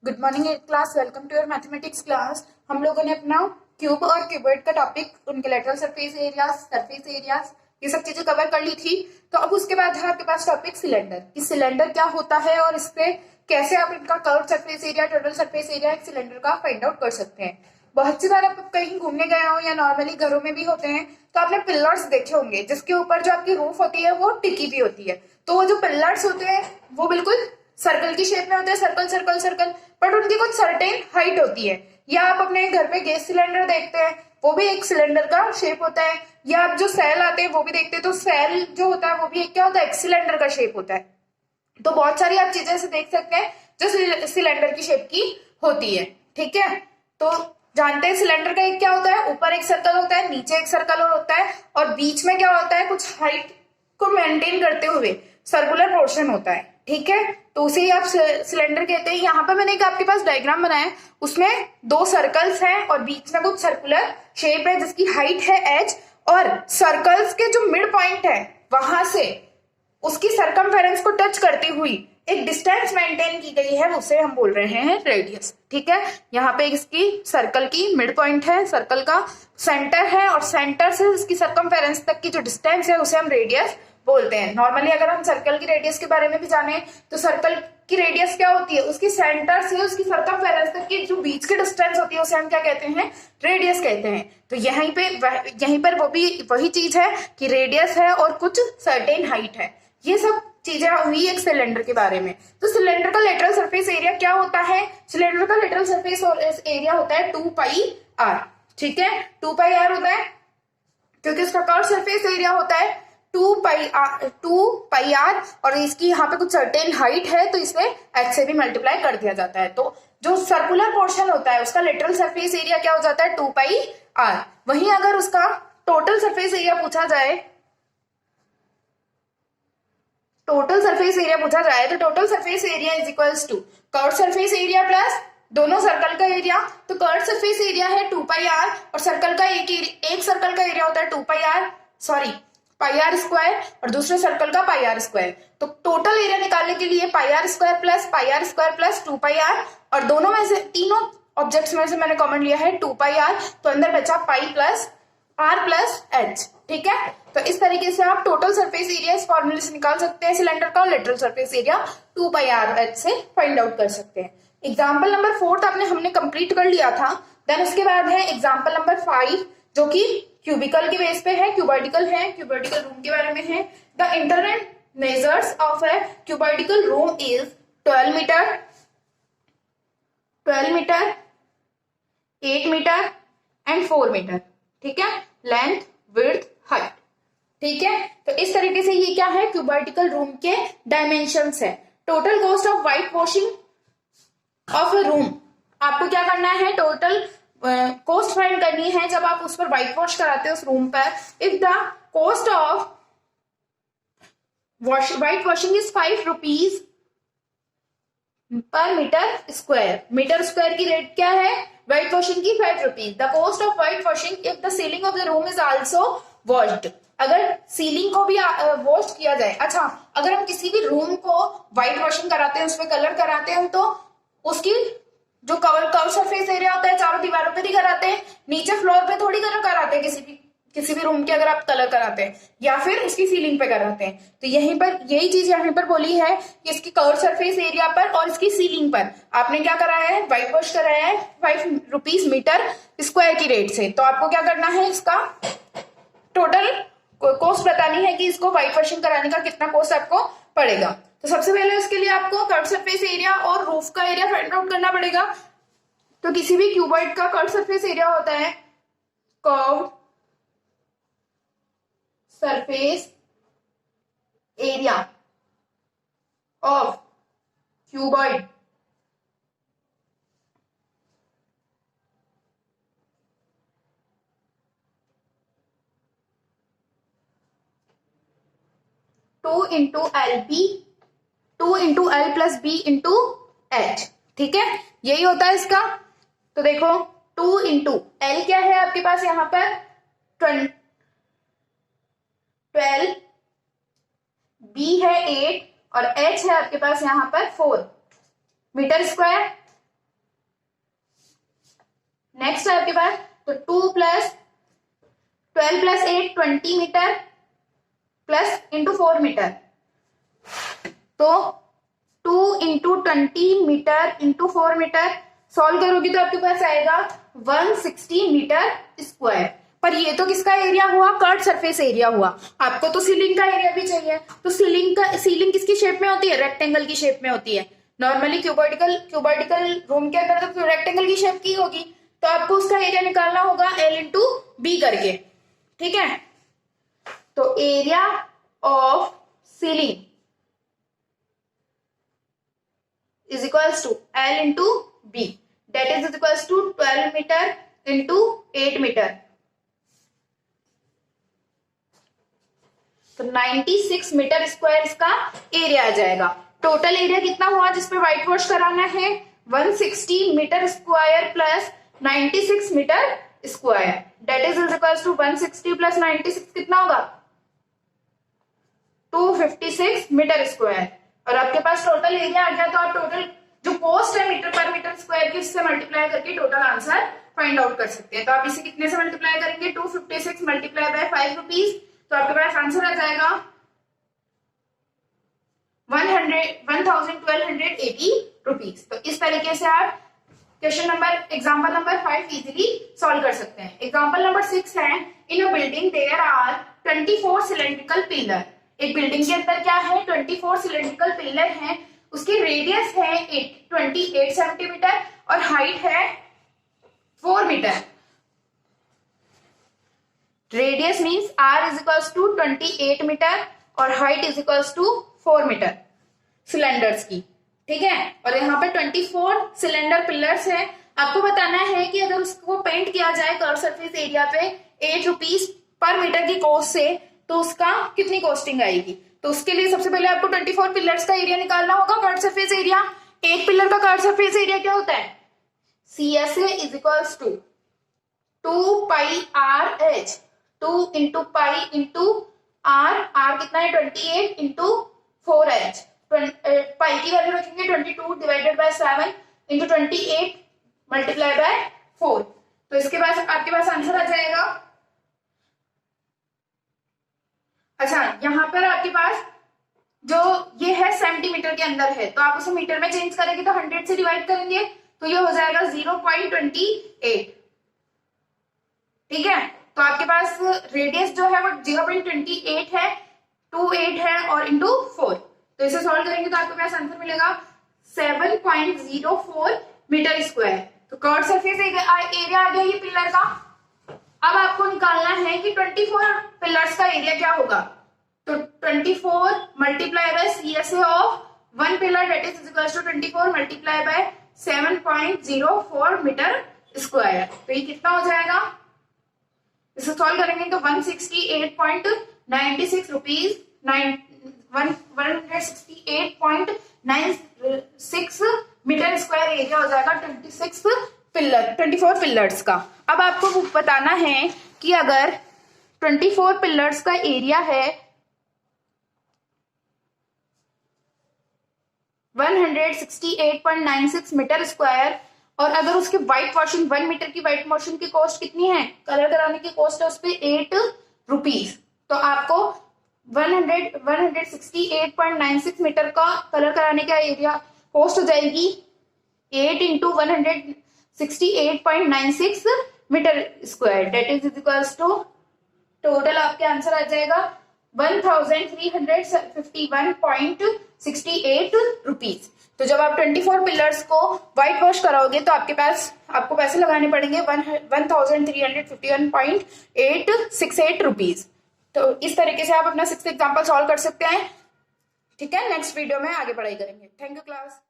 Good morning class, welcome to your mathematics class. हम लोगों ने अपना क्यूब और क्यूबॉइड का टॉपिक, उनके लेटरल सरफेस एरियाज ये सब चीजें कवर कर ली थी। तो अब उसके बाद है आपके पास टॉपिक सिलेंडर, कि सिलेंडर क्या होता है और इससे कैसे आप इनका curve surface area, total surface area एक सिलेंडर का फाइंड आउट कर सकते हैं। बहुत सी बार आप कहीं घूमने गए हो या नॉर्मली घरों में भी होते हैं तो आपने पिलर्स देखे होंगे जिसके ऊपर जो आपकी रूफ होती है वो टिकी भी होती है। तो वो जो पिलर्स होते हैं वो बिल्कुल सर्कल की शेप में होते हैं, सर्कल सर्कल सर्कल, बट उनकी कुछ सर्टेन हाइट होती है। या आप अपने घर पे गैस सिलेंडर देखते हैं, वो भी एक सिलेंडर का शेप होता है। या आप जो सेल आते हैं वो भी देखते हैं, तो सेल जो होता है वो भी एक क्या होता है, एक सिलेंडर का शेप होता है। तो बहुत सारी आप चीजें ऐसे देख सकते हैं जो सिलेंडर की शेप की होती है। ठीक है, तो जानते हैं सिलेंडर का एक क्या होता है, ऊपर एक सर्कल होता है, नीचे एक सर्कल होता है, और बीच में क्या होता है, कुछ हाइट को मेंटेन करते हुए सर्कुलर पोर्शन होता है। ठीक है, तो उसे ही आप सिलेंडर कहते हैं। यहाँ पे मैंने एक आपके पास डायग्राम बनाया है, उसमें दो सर्कल्स हैं और बीच में कुछ सर्कुलर शेप है जिसकी हाइट है एच, और सर्कल्स के जो मिड पॉइंट है वहां से उसकी सरकमफेरेंस को टच करती हुई एक डिस्टेंस मेंटेन की गई है, उसे हम बोल रहे हैं रेडियस। ठीक है, यहाँ पे इसकी सर्कल की मिड पॉइंट है, सर्कल का सेंटर है, और सेंटर से इसकी सरकमफेरेंस तक की जो डिस्टेंस है उसे हम रेडियस बोलते हैं। नॉर्मली अगर हम सर्कल की रेडियस के बारे में भी जाने तो सर्कल की रेडियस क्या होती है, उसकी सेंटर से उसकी सरकमफेरेंस तक की जो बीच की डिस्टेंस होती है उसे हम क्या कहते हैं, रेडियस कहते हैं। तो यहीं पर वो भी वही चीज है कि रेडियस है और कुछ सर्टेन हाइट है। ये सब चीजें हुई एक सिलेंडर के बारे में। तो सिलेंडर का लेटरल सरफेस एरिया क्या होता है, सिलेंडर का लेटरल सरफेस एरिया होता है 2πr। ठीक है, 2πr होता है क्योंकि इसका कर्व सरफेस एरिया होता है 2πr, और इसकी यहाँ पे कुछ सर्टेन हाइट है तो इसे h से भी मल्टीप्लाई कर दिया जाता है। तो जो सर्कुलर पोर्शन होता है उसका लेटरल सरफेस एरिया क्या हो जाता है, 2πr। वहीं अगर उसका टोटल सरफेस एरिया पूछा जाए, तो total surface area is equals to curve surface area plus दोनों सर्कल का एरिया। तो कर्व सरफेस एरिया है 2πr और सर्कल का एक सर्कल का एरिया होता है 2πr स्क्वायर, और दूसरे सर्कल का πr स्क्वायर। तो टोटल एरिया निकालने के लिए πr स्क्वायर प्लस 2πr, और दोनों में से तीनों ऑब्जेक्ट्स में से मैंने कॉमन लिया है 2πr, तो अंदर बचा pi plus r plus h। ठीक है, तो इस तरीके से आप टोटल सरफेस एरिया इस फॉर्मूले से निकाल सकते हैं सिलेंडर का, लेटरल सरफेस एरिया 2πr से फाइंड आउट कर सकते हैं। एग्जाम्पल नंबर 4 आपने हमने कंप्लीट कर लिया था। देन उसके बाद है एग्जाम्पल नंबर 5 जो कि क्यूबिकल के बेस पे है, क्यूबॉइडिकल है, क्यूबॉइडिकल रूम के बारे में है। The internal measures of a cuboidical room is 12 metre, 8 metre and 4 metre. ठीक है, लेंथ, विड्थ, हाइट। ठीक है, तो इस तरीके से ये क्या है, क्यूबॉइडिकल रूम के डायमेंशंस है। Total cost of white washing of A room, आपको क्या करना है, टोटल कॉस्ट फाइंड करनी है जब आप उस पर व्हाइट वॉश कराते हैं उस रूम पर। If the cost of white washing is 5 rupees per metre square की रेट क्या है, व्हाइट वॉशिंग की 5 rupees. The cost of white washing if the ceiling of the room is also washed, अगर ceiling को भी wash किया जाए। अच्छा, अगर हम किसी भी रूम को व्हाइट वॉशिंग कराते हैं, उसमें कलर कराते हैं, तो उसकी जो कर्व सरफेस एरिया होता है चारों दीवारों पे ही कराते हैं, नीचे फ्लोर पे थोड़ी कलर कराते हैं किसी भी रूम के अगर आप कलर कराते हैं, या फिर उसकी सीलिंग पे कराते हैं। तो यहीं पर यही चीज यहाँ पर बोली है कि इसकी कर्व सरफेस एरिया पर और इसकी सीलिंग पर आपने क्या कराया है, व्हाइट वॉश कराया है 5 रुपीज मीटर स्क्वायर की रेट से। तो आपको क्या करना है, इसका टोटल कॉस्ट बतानी है कि इसको व्हाइट वॉशिंग कराने का कितना कॉस्ट आपको पड़ेगा। तो सबसे पहले उसके लिए आपको कर्व सरफेस एरिया और रूफ का एरिया फाइंड आउट करना पड़ेगा। तो किसी भी क्यूबॉइड का कर्व सरफेस एरिया होता है curve surface area of cuboid two into L plus B into H. ठीक है, यही होता है इसका। तो देखो 2 इंटू एल क्या है आपके पास यहाँ पर 12, बी है 8 और एच है आपके पास यहाँ पर 4 मीटर स्क्वायर। नेक्स्ट है आपके पास, तो 2 plus 12 plus 8 20 metre plus into 4 metre, तो 2 into 20 metre into 4 metre solve करोगी तो आपके पास आएगा 160 मीटर स्क्वायर। पर ये तो किसका एरिया हुआ, कर्व्ड सरफेस एरिया हुआ, आपको तो सीलिंग का एरिया भी चाहिए। तो सीलिंग किसकी शेप में होती है, रेक्टेंगल की शेप में होती है। नॉर्मली क्यूबॉइडिकल रूम के अंदर तो रेक्टेंगल की शेप की होगी, तो आपको उसका एरिया निकालना होगा L इंटू बी करके, ठीक है। तो area of ceiling is equals to L into B, that is equals to 12 meter into 8 meter, तो 96 मीटर स्क्वायर इसका एरिया आ जाएगा। टोटल एरिया कितना हुआ जिसपे व्हाइट वॉश कराना है, 160 metre square plus 96 metre square, that is equals to 160 plus 96 कितना होगा, 256 मीटर स्क्वायर। और आपके पास टोटल एरिया आ गया, तो आप टोटल जो कॉस्ट है मीटर पर मीटर स्क्वायर की इससे मल्टीप्लाई करके टोटल आंसर फाइंड आउट कर सकते हैं। तो आप इसे कितने से मल्टीप्लाई करेंगे, 256 मल्टीप्लाई बाय 5 रुपीज, तो आपके पास आंसर आ जाएगा 1280 रुपीज। तो इस तरीके से आप question number example number 5 easily solve कर सकते हैं। एग्जाम्पल नंबर 6 है, in a building there are 24 cylindrical pillar. एक बिल्डिंग के अंदर क्या है, 24 सिलेंड्रिकल पिलर हैं, उसकी रेडियस है 28 सेंटीमीटर और हाइट है 4 मीटर। Radius means R is equals to 28 metre और height is equals to 4 metre cylinders की, ठीक है। और यहाँ पे 24 सिलेंडर पिलर्स है। आपको बताना है कि अगर उसको पेंट किया जाए कर्व सरफेस एरिया पे 8 रुपीज पर मीटर की कॉस्ट से, तो उसका कितनी कॉस्टिंग आएगी। तो उसके लिए सबसे पहले आपको 24 पिलर्स का एरिया निकालना होगा, कर्व्ड सरफेस एरिया। एक पिलर का कर्व्ड सरफेस एरिया क्या होता है, CSA is equals to 2 pi RH, 2 into pi into R कितना है 28 इंटू 4H, पाई की वैल्यू रखेंगे 22 divided by 7 into 28 multiply by 4, तो इसके बाद आपके पास आंसर आ जाएगा। अच्छा, यहाँ पर आपके पास जो ये है सेंटीमीटर के अंदर है, तो आप उसे मीटर में चेंज करेंगे तो 100 से डिवाइड करेंगे, तो ये हो जाएगा 0.28, ठीक है। तो आपके पास रेडियस जो है वो 0.28 है, 28 है और इंटू 4, तो इसे सॉल्व करेंगे तो आपके पास आंसर मिलेगा 7.04 मीटर स्क्वायर। तो कर्व्ड सरफेस एरिया आ गया ये पिलर का। अब आपको निकालना है कि 24 पिलर्स का एरिया क्या होगा, तो 24 multiply by CSA of 1 pillar that is equals to 24 multiply by 7.04 metre square, तो ये कितना हो जाएगा, इसे सॉल्व करेंगे तो 168.96 रुपीज 168.96 मीटर स्क्वायर एरिया हो जाएगा 24 पिलर्स का। अब आपको बताना है कि अगर 24 पिलर्स का एरिया है 168.96 मीटर स्क्वायर, और अगर उसके व्हाइट वॉशिंग 1 मीटर की व्हाइट वॉशिंग की कॉस्ट कितनी है, कलर कराने की कॉस्ट है उस पर 8 रुपीज, तो आपको 168.96 मीटर का कलर कराने का एरिया कॉस्ट हो जाएगी 8 into 168.96 metre square, that is equals to total आपके आंसर आ जाएगा 1351.68 रुपीज। तो जब आप 24 पिलर्स को व्हाइट वॉश कराओगे तो आपको पैसे लगाने पड़ेंगे 1351.868 रुपीज। तो इस तरीके से आप अपना 6th एग्जाम्पल सॉल्व कर सकते हैं, ठीक है। नेक्स्ट वीडियो में आगे पढ़ाई करेंगे। Thank you class.